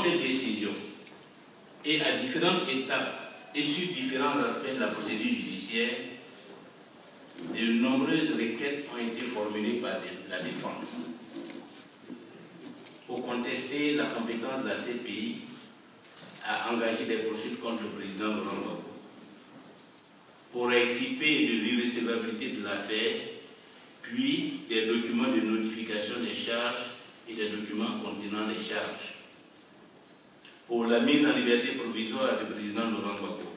cette décision et à différentes étapes et sur différents aspects de la procédure judiciaire, de nombreuses requêtes ont été formulées par la défense pour contester la compétence de la CPI à engager des poursuites contre le président Laurent Gbagbo, pour exciper de l'irrecevabilité de l'affaire, puis des documents de notification des charges et des documents contenant les charges, pour la mise en liberté provisoire du président Laurent Gbagbo,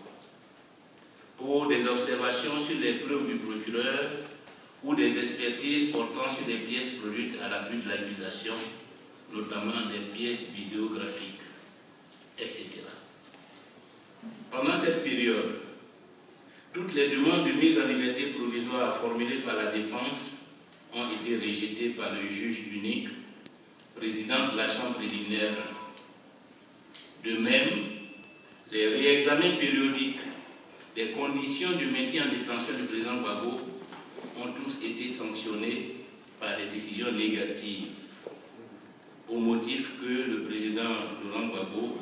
pour des observations sur les preuves du procureur ou des expertises portant sur des pièces produites à l'appui de l'accusation, notamment des pièces vidéographiques, etc. Pendant cette période, toutes les demandes de mise en liberté provisoire formulées par la défense ont été rejetées par le juge unique, président de la Chambre préliminaire. De même, les réexamens périodiques des conditions de maintien en détention du président Gbagbo ont tous été sanctionnés par des décisions négatives, au motif que le président Laurent Gbagbo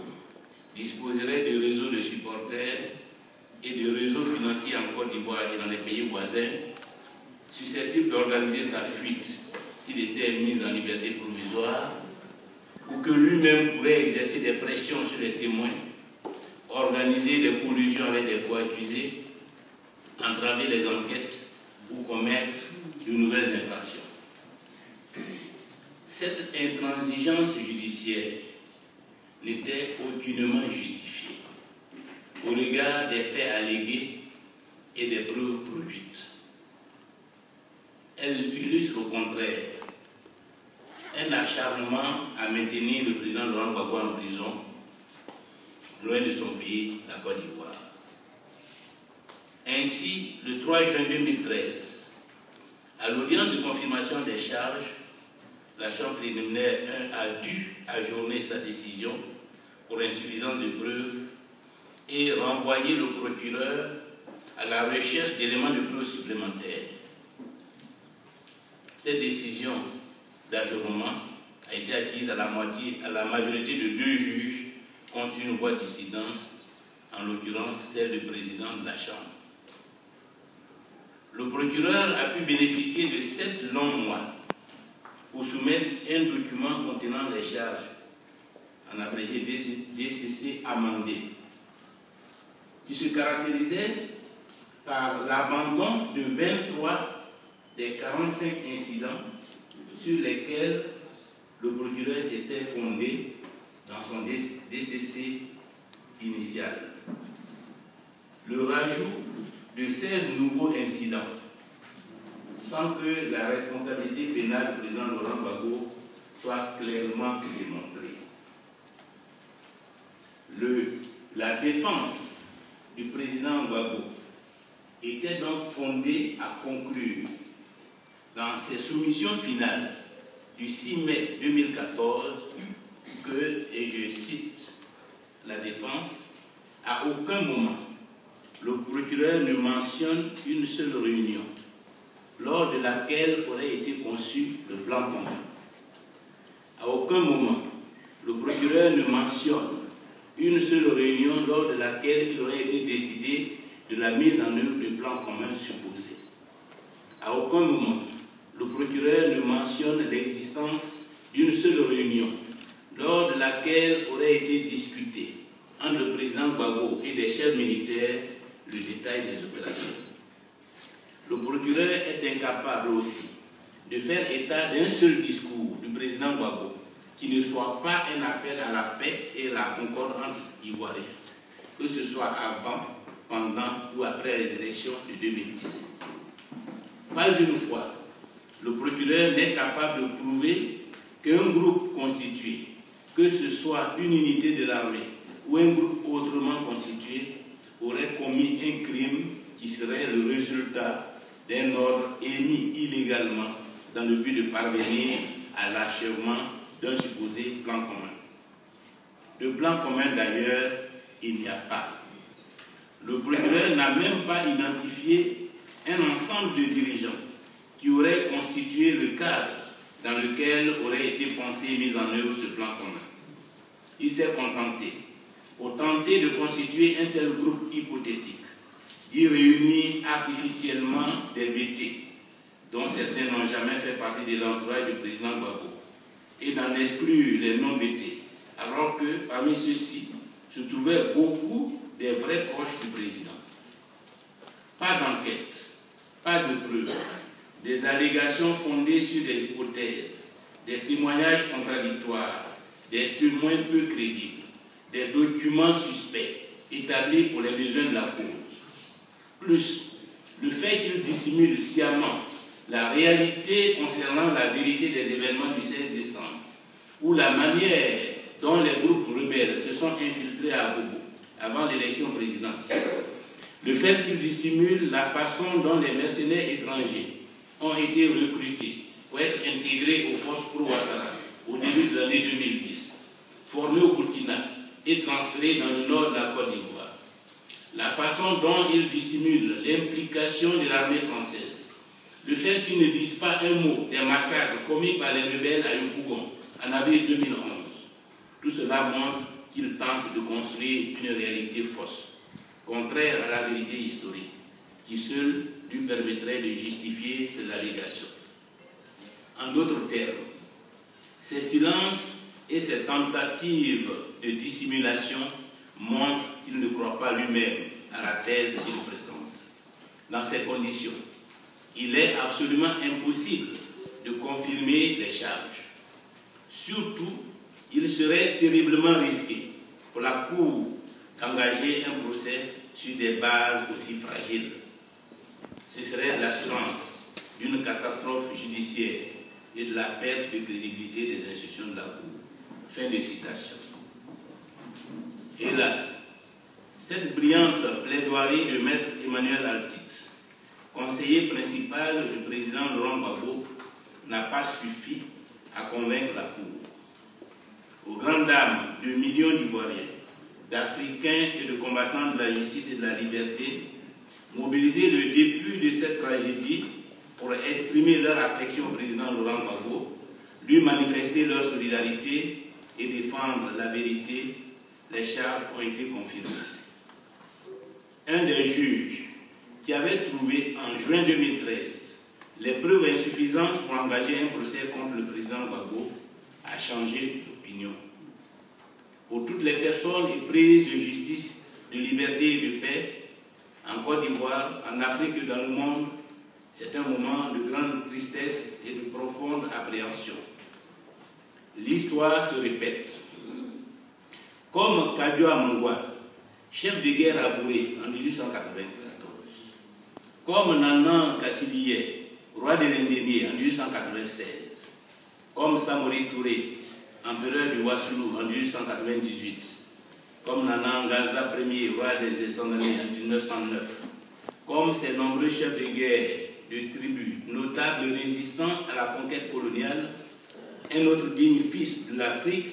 disposerait de réseaux de supporters et de réseaux financiers en Côte d'Ivoire et dans les pays voisins, susceptibles d'organiser sa fuite s'il était mis en liberté provisoire, ou que lui-même pourrait exercer des pressions sur les témoins, organiser des collusions avec des co-accusés, entraver les enquêtes ou commettre de nouvelles infractions. Cette intransigeance judiciaire n'était aucunement justifiée au regard des faits allégués et des preuves produites. Elle illustre au contraire un acharnement à maintenir le président Laurent Gbagbo en prison, loin de son pays, la Côte d'Ivoire. Ainsi, le 3 juin 2013, à l'audience de confirmation des charges, la Chambre préliminaire 1 a dû ajourner sa décision pour insuffisance de preuves et renvoyer le procureur à la recherche d'éléments de preuves supplémentaires. Cette décision d'ajournement a été acquise à la majorité de 2 juges contre une voix dissidente, en l'occurrence celle du président de la Chambre. Le procureur a pu bénéficier de 7 longs mois pour soumettre un document contenant les charges, en abrégé DCC amendé, qui se caractérisait par l'abandon de 23 des 45 incidents sur lesquels le procureur s'était fondé dans son DCC initial. Le rajout de 16 nouveaux incidents, sans que la responsabilité pénale du président Laurent Gbagbo soit clairement démontrée. La défense du président Gbagbo était donc fondée à conclure dans ses soumissions finales du 6 mai 2014 que, et je cite la défense, à aucun moment le procureur ne mentionne une seule réunion lors de laquelle aurait été conçu le plan commun. À aucun moment le procureur ne mentionne une seule réunion lors de laquelle il aurait été décidé de la mise en œuvre du plan commun supposé. À aucun moment le procureur ne mentionne l'existence d'une seule réunion lors de laquelle aurait été discuté entre le président Gbagbo et des chefs militaires le détail des opérations. Le procureur est incapable aussi de faire état d'un seul discours du président Gbagbo qui ne soit pas un appel à la paix et la concorde entre Ivoiriens, que ce soit avant, pendant ou après les élections de 2010. Pas une fois, le procureur n'est capable de prouver qu'un groupe constitué, que ce soit une unité de l'armée ou un groupe autrement constitué, aurait commis un crime qui serait le résultat d'un ordre émis illégalement dans le but de parvenir à l'achèvement d'un supposé plan commun. De plan commun d'ailleurs, il n'y a pas. Le procureur n'a même pas identifié un ensemble de dirigeants qui auraient constitué le cadre dans lequel aurait été pensé et mis en œuvre ce plan commun. il s'est contenté, pour tenter de constituer un tel groupe hypothétique, d'y réunir artificiellement des BT, dont certains n'ont jamais fait partie de l'entourage du président Gbagbo, et d'en exclure les non-BT, alors que parmi ceux-ci se trouvaient beaucoup des vrais proches du président. Pas d'enquête, pas de preuves, des allégations fondées sur des hypothèses, des témoignages contradictoires, des témoins peu crédibles, des documents suspects établis pour les besoins de la cause. Plus, le fait qu'il dissimule sciemment la réalité concernant la vérité des événements du 16 décembre, ou la manière dont les groupes rebelles se sont infiltrés à Bobo avant l'élection présidentielle, le fait qu'il dissimule la façon dont les mercenaires étrangers ont été recrutés pour être intégrés aux forces pro-Ouattara au début de l'année 2010, formés au Burkina et transférés dans le nord de la Côte d'Ivoire, la façon dont il dissimule l'implication de l'armée française, le fait qu'ils ne disent pas un mot des massacres commis par les rebelles à Yopougon en avril 2011, tout cela montre qu'il tente de construire une réalité fausse, contraire à la vérité historique, qui seule lui permettrait de justifier ses allégations. En d'autres termes, ces silences et ces tentatives de dissimulation montrent qu'il ne croit pas lui-même à la thèse qu'il présente. Dans ces conditions, il est absolument impossible de confirmer les charges. Surtout, il serait terriblement risqué pour la Cour d'engager un procès sur des bases aussi fragiles. Ce serait l'assurance d'une catastrophe judiciaire et de la perte de crédibilité des institutions de la Cour. Fin de citation. Hélas, cette brillante plaidoirie de Maître Emmanuel Altit, conseiller principal du président Laurent Gbagbo, n'a pas suffi à convaincre la Cour. Aux grandes dames de millions d'Ivoiriens, d'Africains et de combattants de la justice et de la liberté, mobiliser le début de cette tragédie pour exprimer leur affection au président Laurent Gbagbo, lui manifester leur solidarité et défendre la vérité, les charges ont été confirmées. Un des juges qui avait trouvé en juin 2013 les preuves insuffisantes pour engager un procès contre le président Gbagbo a changé d'opinion. Pour toutes les personnes éprises de justice, de liberté et de paix, en Côte d'Ivoire, en Afrique et dans le monde, c'est un moment de grande tristesse et de profonde appréhension. L'histoire se répète. Comme Kadio Amangwa, chef de guerre à Bouré en 1894, comme Nanan Kassilié, roi de l'Indénié en 1896, comme Samori Touré, empereur du Wassoulou en 1898, comme Nana Ngaza Ier, roi des Essonganais en 1909, comme ces nombreux chefs de guerre, de tribus, notables résistants à la conquête coloniale, un autre digne fils de l'Afrique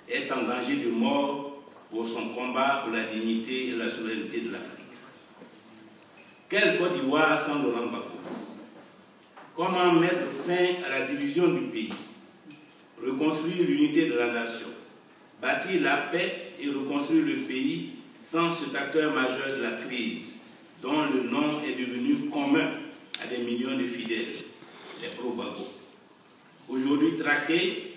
est en danger de mort pour son combat pour la dignité et la souveraineté de l'Afrique. Quelle Côte d'Ivoire sans Laurent Gbagbo? Comment mettre fin à la division du pays, reconstruire l'unité de la nation, bâtir la paix et reconstruire le pays sans cet acteur majeur de la crise, dont le nom est devenu commun à des millions de fidèles, les pro-Gbagbo. Aujourd'hui traqués,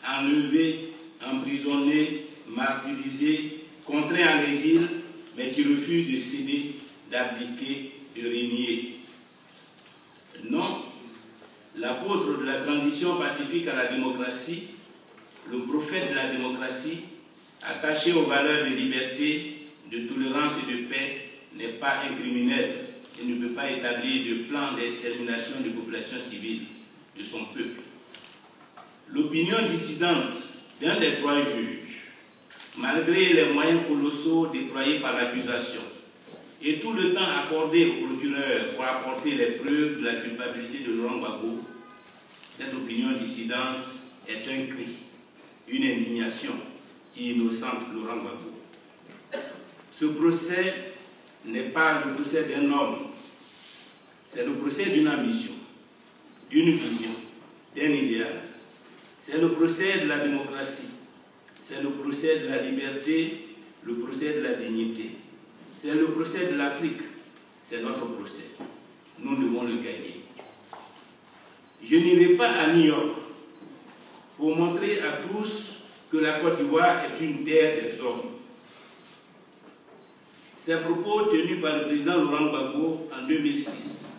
enlevés, emprisonnés, martyrisés, contraints à l'exil, mais qui refusent de céder, d'abdiquer, de régner. Non, l'apôtre de la transition pacifique à la démocratie, le prophète de la démocratie, attaché aux valeurs de liberté, de tolérance et de paix, n'est pas un criminel et ne peut pas établir de plan d'extermination des populations civiles de son peuple. L'opinion dissidente d'un des trois juges, malgré les moyens colossaux déployés par l'accusation et tout le temps accordé au procureur pour apporter les preuves de la culpabilité de Laurent Gbagbo, cette opinion dissidente est un cri, une indignation qui innocente Laurent Gbagbo. Ce procès n'est pas le procès d'un homme, c'est le procès d'une ambition, d'une vision, d'un idéal. C'est le procès de la démocratie, c'est le procès de la liberté, le procès de la dignité. C'est le procès de l'Afrique, c'est notre procès. Nous devons le gagner. Je n'irai pas à New York pour montrer à tous que la Côte d'Ivoire est une terre des hommes. Ces propos tenus par le président Laurent Gbagbo en 2006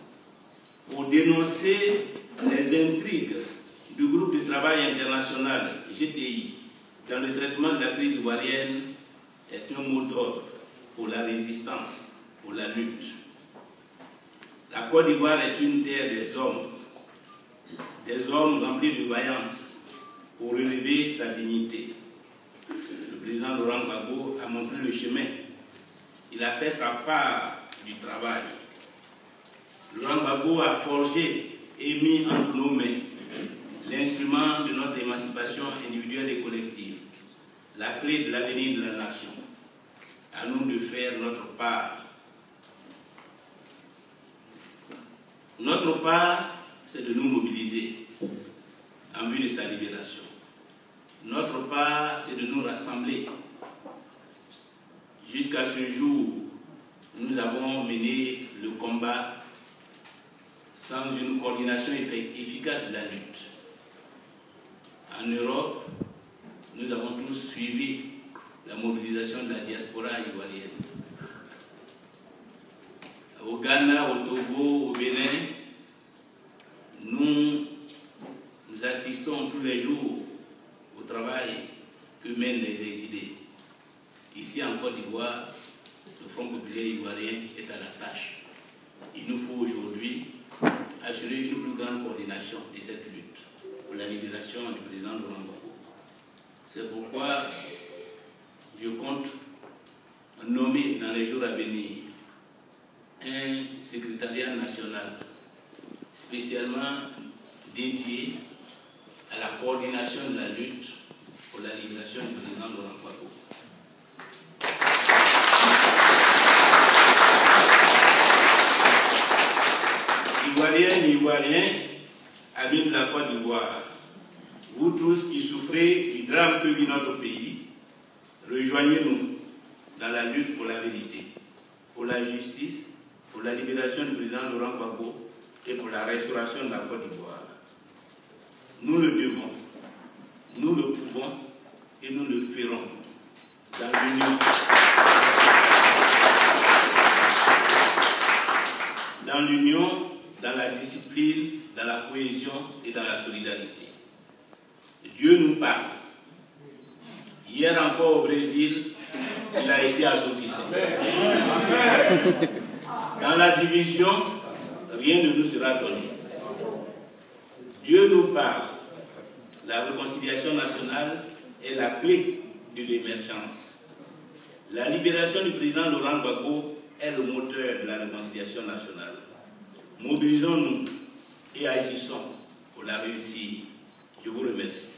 pour dénoncer les intrigues du groupe de travail international GTI dans le traitement de la crise ivoirienne est un mot d'ordre pour la résistance, pour la lutte. La Côte d'Ivoire est une terre des hommes remplis de vaillance pour relever sa dignité. Le président Laurent Gbagbo a montré le chemin. Il a fait sa part du travail. Laurent Gbagbo a forgé et mis entre nos mains l'instrument de notre émancipation individuelle et collective, la clé de l'avenir de la nation. À nous de faire notre part. Notre part, c'est de nous mobiliser en vue de sa libération. Notre part, c'est de nous rassembler. Jusqu'à ce jour, nous avons mené le combat sans une coordination efficace de la lutte. En Europe, nous avons tous suivi la mobilisation de la diaspora ivoirienne. Au Ghana, au Togo, au Bénin, nous assistons tous les jours au travail que mènent les exilés. Ici en Côte d'Ivoire, le Front populaire ivoirien est à la tâche. Il nous faut aujourd'hui assurer une plus grande coordination de cette lutte pour la libération du président Laurent Gbagbo. C'est pourquoi je compte nommer dans les jours à venir un secrétariat national spécialement dédié à la coordination de la lutte pour la libération du président Laurent Gbagbo. Ivoiriennes, Ivoiriens, amis de la Côte d'Ivoire, vous tous qui souffrez du drame que vit notre pays, rejoignez-nous dans la lutte pour la vérité, pour la justice, pour la libération du président Laurent Gbagbo et pour la restauration de la Côte d'Ivoire. Nous le devons, nous le pouvons et nous le ferons dans l'union. Dans l'union, dans la discipline, dans la cohésion et dans la solidarité. Dieu nous parle. Hier encore au Brésil, il a été assoupissé. Dans la division, rien ne nous sera donné. Dieu nous parle. La réconciliation nationale est la clé de l'émergence. La libération du président Laurent Gbagbo est le moteur de la réconciliation nationale. Mobilisons-nous et agissons pour la réussir. Je vous remercie.